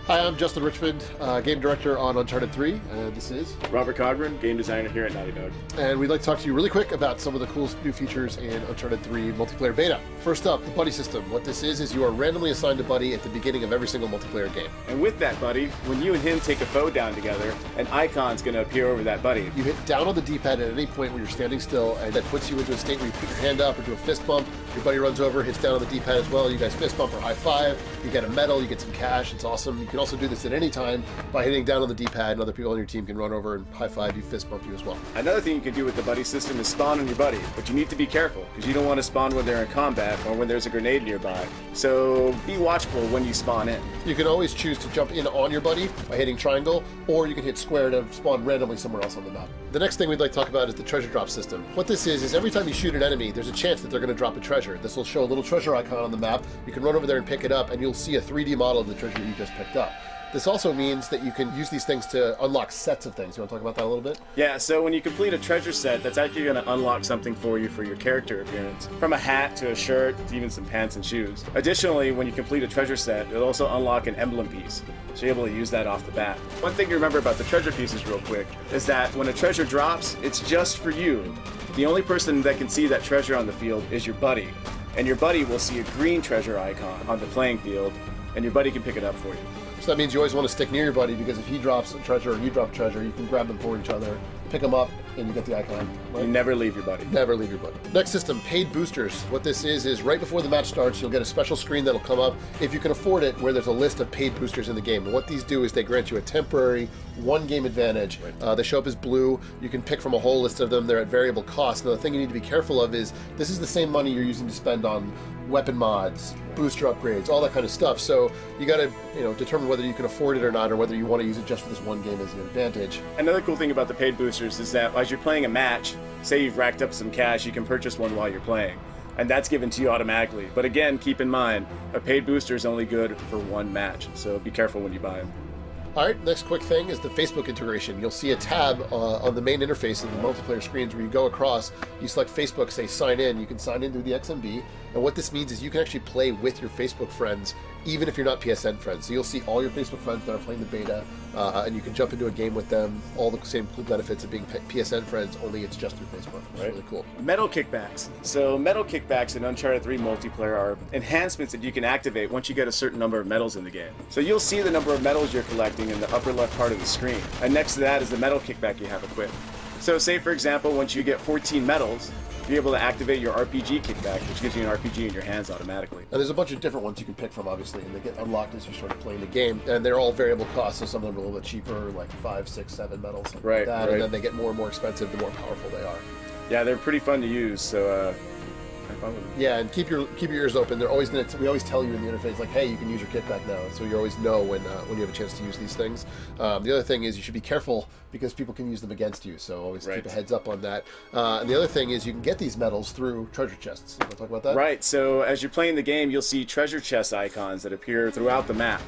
Hi, I'm Justin Richmond, game director on Uncharted 3, and this is Robert Cogburn, game designer here at Naughty Dog. And we'd like to talk to you really quick about some of the cool new features in Uncharted 3 multiplayer beta. First up, the buddy system. What this is you are randomly assigned a buddy at the beginning of every single multiplayer game. And with that buddy, when you and him take a foe down together, an icon's going to appear over that buddy. You hit down on the D-pad at any point when you're standing still, and that puts you into a state where you put your hand up or do a fist bump. Your buddy runs over, hits down on the D-pad as well. You guys fist bump or high five. You get a medal, you get some cash. It's awesome. You can also do this at any time by hitting down on the D-pad, and other people on your team can run over and high five you, fist bump you as well. Another thing you can do with the buddy system is spawn on your buddy, but you need to be careful because you don't want to spawn when they're in combat or when there's a grenade nearby. So be watchful when you spawn in. You can always choose to jump in on your buddy by hitting triangle, or you can hit square to spawn randomly somewhere else on the map. The next thing we'd like to talk about is the treasure drop system. What this is every time you shoot an enemy, there's a chance that they're going to drop a treasure. This will show a little treasure icon on the map. You can run over there and pick it up, and you'll see a 3D model of the treasure you just picked up. This also means that you can use these things to unlock sets of things. You want to talk about that a little bit? Yeah, so when you complete a treasure set, that's actually going to unlock something for you for your character appearance. From a hat to a shirt to even some pants and shoes. Additionally, when you complete a treasure set, it'll also unlock an emblem piece. So you're able to use that off the bat. One thing to remember about the treasure pieces real quick is that when a treasure drops, it's just for you. The only person that can see that treasure on the field is your buddy. And your buddy will see a green treasure icon on the playing field, and your buddy can pick it up for you. So that means you always want to stick near your buddy, because if he drops a treasure or you drop a treasure, you can grab them for each other, pick them up, and you get the icon. Right? You never leave your buddy. Never leave your buddy. Next system, paid boosters. What this is right before the match starts, you'll get a special screen that'll come up, if you can afford it, where there's a list of paid boosters in the game. And what these do is they grant you a temporary one-game advantage. Right. They show up as blue. You can pick from a whole list of them. They're at variable cost. Now, the thing you need to be careful of is this is the same money you're using to spend on weapon mods, booster upgrades, all that kind of stuff. So you got to, determine whether you can afford it or not, or whether you want to use it just for this one game as an advantage. Another cool thing about the paid boosters is that as you're playing a match, say you've racked up some cash, you can purchase one while you're playing. And that's given to you automatically. But again, keep in mind, a paid booster is only good for one match. So be careful when you buy them. All right, next quick thing is the Facebook integration. You'll see a tab on the main interface of the multiplayer screens where you go across, you select Facebook, say sign in, you can sign in through the XMB, and what this means is you can actually play with your Facebook friends, even if you're not PSN friends. So you'll see all your Facebook friends that are playing the beta, and you can jump into a game with them, all the same cool benefits of being PSN friends, only it's just through Facebook. It's really cool. Medal kickbacks. So medal kickbacks in Uncharted 3 multiplayer are enhancements that you can activate once you get a certain number of medals in the game. So you'll see the number of medals you're collecting in the upper left part of the screen. And next to that is the medal kickback you have equipped. So say for example, once you get 14 medals, you're able to activate your RPG kickback, which gives you an RPG in your hands automatically. And there's a bunch of different ones you can pick from, obviously, and they get unlocked as you sort of playing the game. And they're all variable costs, so some of them are a little bit cheaper, like 5, 6, 7 medals, something like that. And then they get more and more expensive the more powerful they are. Yeah, they're pretty fun to use, so have fun with them. Yeah, and keep your ears open. They're always we always tell you in the interface, like, hey, you can use your kickback now, so you always know when you have a chance to use these things. The other thing is you should be careful because people can use them against you, so always keep a heads up on that. And the other thing is you can get these medals through treasure chests. You want to talk about that? Right, so as you're playing the game, you'll see treasure chest icons that appear throughout the map.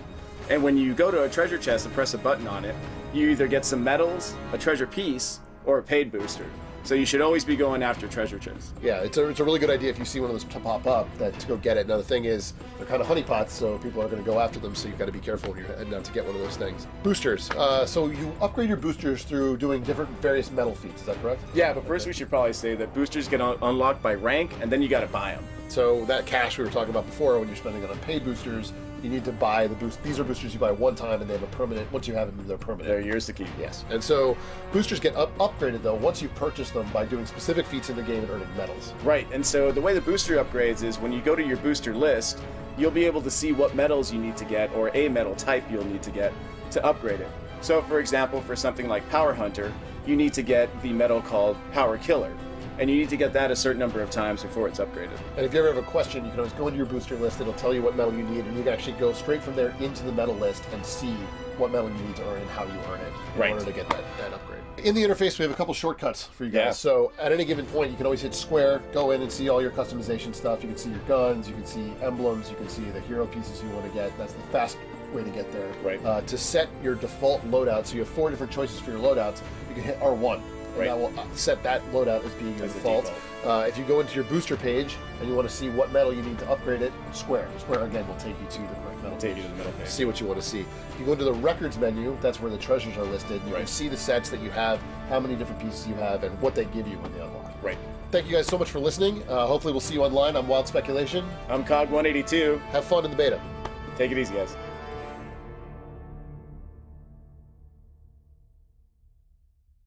And when you go to a treasure chest and press a button on it, you either get some medals, a treasure piece, or a paid booster. So you should always be going after treasure chests. Yeah, it's a really good idea if you see one of those pop up to go get it. Now the thing is, they're kind of honeypots, so people are going to go after them, so you've got to be careful when you're heading out to get one of those things. Boosters. So you upgrade your boosters through doing different various medal feats, is that correct? Yeah, but first we should probably say that boosters get unlocked by rank, and then you got to buy them. So that cash we were talking about before, when you're spending it on paid boosters, you need to buy the boost. These are boosters you buy one time, and they have a permanent. Once you have them, they're permanent. They're yours to keep. Yes. And so boosters get upgraded though once you purchase them by doing specific feats in the game and earning medals. Right. And so the way the booster upgrades is when you go to your booster list, you'll be able to see what medals you need to get, or a medal type you'll need to get to upgrade it. So for example, for something like Power Hunter, you need to get the medal called Power Killer. And you need to get that a certain number of times before it's upgraded. And if you ever have a question, you can always go into your booster list. It'll tell you what medal you need, and you can actually go straight from there into the medal list and see what medal you need to earn and how you earn it in order to get that upgrade. In the interface, we have a couple shortcuts for you guys. Yeah. So at any given point, you can always hit square, go in and see all your customization stuff. You can see your guns, you can see emblems, you can see the hero pieces you want to get. That's the fast way to get there. Right. To set your default loadout, so you have 4 different choices for your loadouts, you can hit R1. and Right. that will set that loadout as being your As the default. If you go into your booster page and you want to see what metal you need to upgrade it, Square again will take you to the correct metal. Take you to the middle page. See what you want to see. If you go into the records menu, that's where the treasures are listed. You can see the sets that you have, how many different pieces you have, and what they give you when they unlock. Right. Thank you guys so much for listening. Hopefully we'll see you online on Wild Speculation. I'm Cog182. Have fun in the beta. Take it easy, guys.